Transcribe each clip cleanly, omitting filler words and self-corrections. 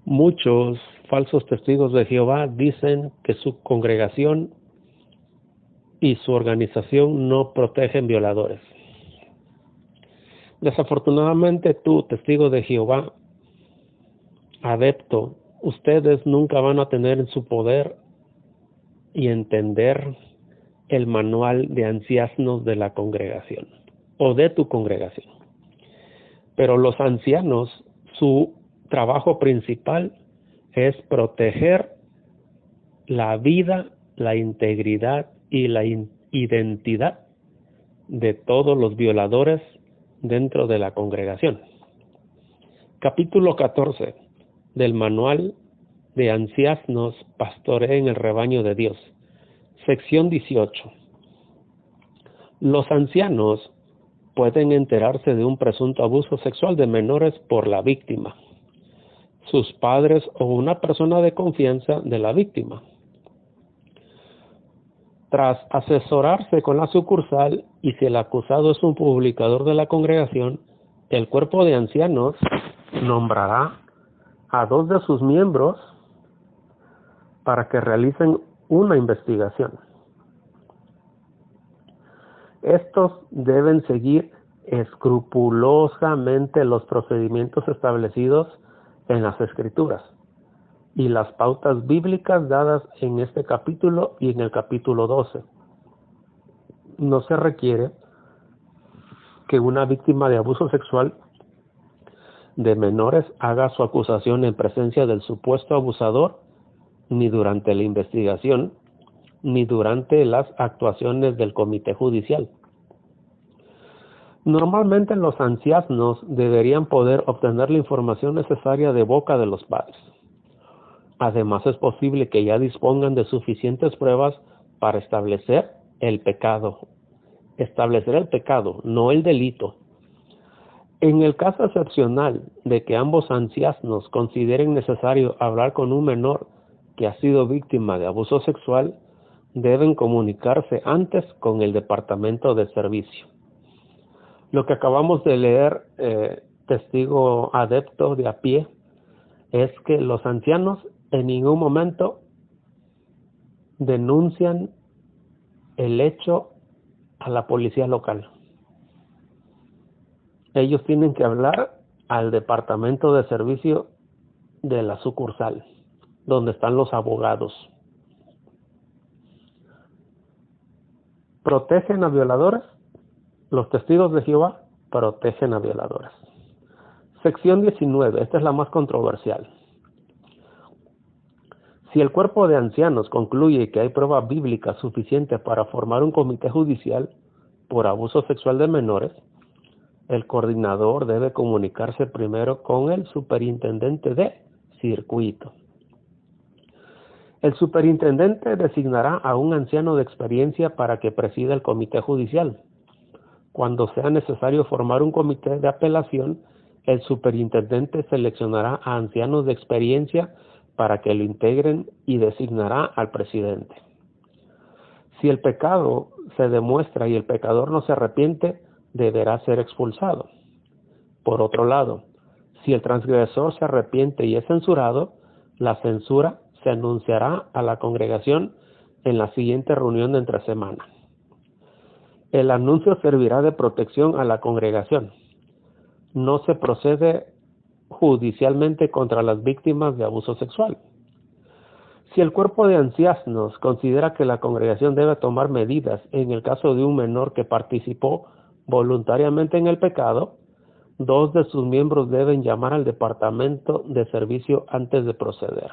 Muchos falsos testigos de Jehová dicen que su congregación y su organización no protegen violadores. Desafortunadamente tú, testigo de Jehová, adepto, ustedes nunca van a tener en su poder y entender el manual de ancianos de la congregación o de tu congregación. Pero los ancianos, su trabajo principal es proteger la vida, la integridad y la identidad de todos los violadores dentro de la congregación. Capítulo 14 del manual de ancianos pastoreen el rebaño de Dios. Sección 18. Los ancianos pueden enterarse de un presunto abuso sexual de menores por la víctima, sus padres o una persona de confianza de la víctima. Tras asesorarse con la sucursal y si el acusado es un publicador de la congregación, el cuerpo de ancianos nombrará a 2 de sus miembros para que realicen una investigación. Estos deben seguir escrupulosamente los procedimientos establecidos en las Escrituras y las pautas bíblicas dadas en este capítulo y en el capítulo 12. No se requiere que una víctima de abuso sexual de menores haga su acusación en presencia del supuesto abusador, ni durante la investigación, ni durante las actuaciones del comité judicial. Normalmente los ancianos deberían poder obtener la información necesaria de boca de los padres. Además, es posible que ya dispongan de suficientes pruebas para establecer el pecado. Establecer el pecado, no el delito. En el caso excepcional de que ambos ancianos consideren necesario hablar con un menor que ha sido víctima de abuso sexual, deben comunicarse antes con el departamento de servicio. Lo que acabamos de leer, testigo adepto de a pie, es que los ancianos en ningún momento denuncian el hecho a la policía local. Ellos tienen que hablar al departamento de servicio de la sucursal, donde están los abogados. ¿Protegen a violadores? Los testigos de Jehová protegen a violadores. Sección 19, esta es la más controversial. Si el cuerpo de ancianos concluye que hay prueba bíblica suficiente para formar un comité judicial por abuso sexual de menores, el coordinador debe comunicarse primero con el superintendente de circuito. El superintendente designará a un anciano de experiencia para que presida el comité judicial. Cuando sea necesario formar un comité de apelación, el superintendente seleccionará a ancianos de experiencia para que lo integren y designará al presidente. Si el pecado se demuestra y el pecador no se arrepiente, deberá ser expulsado. Por otro lado, si el transgresor se arrepiente y es censurado, la censura se anunciará a la congregación en la siguiente reunión de entre semana. El anuncio servirá de protección a la congregación. No se procede judicialmente contra las víctimas de abuso sexual. Si el cuerpo de ancianos considera que la congregación debe tomar medidas en el caso de un menor que participó voluntariamente en el pecado, 2 de sus miembros deben llamar al departamento de servicio antes de proceder.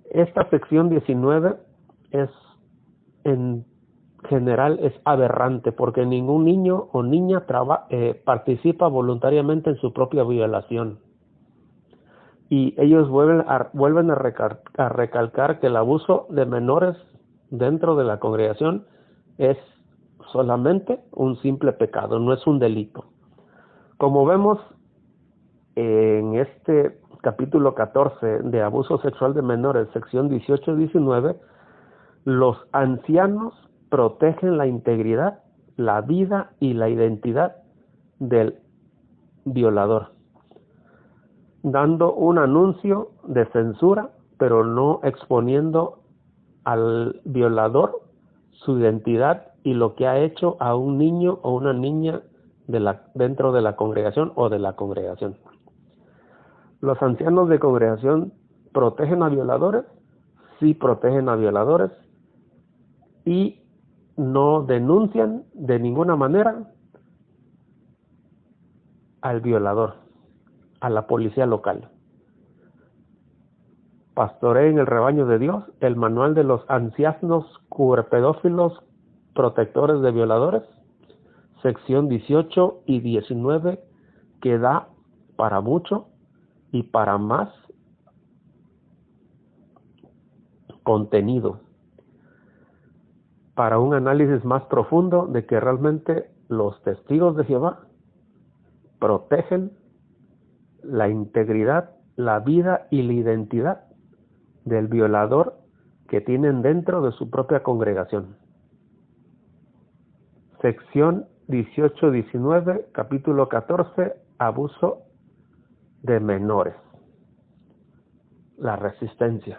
Esta sección 19 en general es aberrante porque ningún niño o niña participa voluntariamente en su propia violación. Y ellos vuelven a recalcar que el abuso de menores dentro de la congregación es solamente un simple pecado, no es un delito. Como vemos en este capítulo 14 de abuso sexual de menores, sección 18-19, los ancianos protegen la integridad, la vida y la identidad del violador. dando un anuncio de censura, pero no exponiendo al violador su identidad y lo que ha hecho a un niño o una niña dentro de la congregación o de la congregación. ¿Los ancianos de congregación protegen a violadores? Sí, protegen a violadores y no denuncian de ninguna manera al violador, a la policía local. Pastoreen el rebaño de Dios, el manual de los ancianos cuberpedófilos protectores de violadores, sección 18 y 19, que da para mucho y para más contenido, para un análisis más profundo de que realmente los testigos de Jehová protegen la integridad, la vida y la identidad del violador que tienen dentro de su propia congregación. Sección 18-19, capítulo 14, abuso de menores. La resistencia.